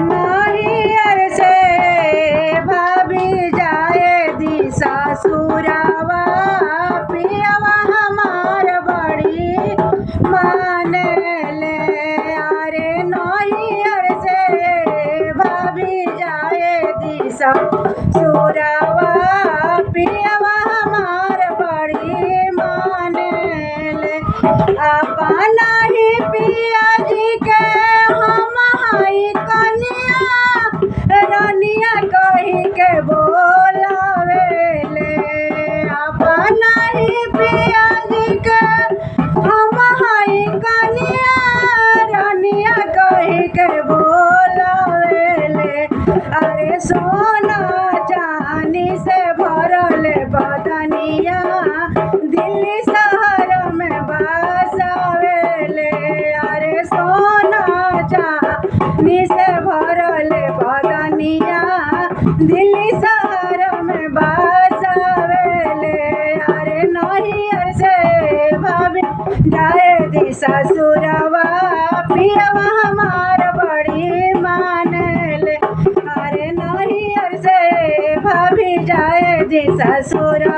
नारियर से भाभी जाए दी ससुरावा, पियवा हमार बड़ी मान ले। अरे नारियर से भाभी जाए दी ससुरावा, पियवा हमार बड़ी मान ले। अपना ही पिया जी के हम हाई कनिया, रानिया कही के बोलावेले। अपना ही पिया जी के हम हाई कनिया, रानिया कही के बोलावेले। अरे सोना चांदी से भरल बदनिया, दिल्ली शहर में बसावेले। अरे सोना चांदी से भरल बदनिया, दिल्ली शहर में बसावेले। अरे नैहर से भाभी जाए दी ससुरवा, पियवा हमार बड़ी मान ले। अरे नैहर से भाभी जाए दी ससुरवा।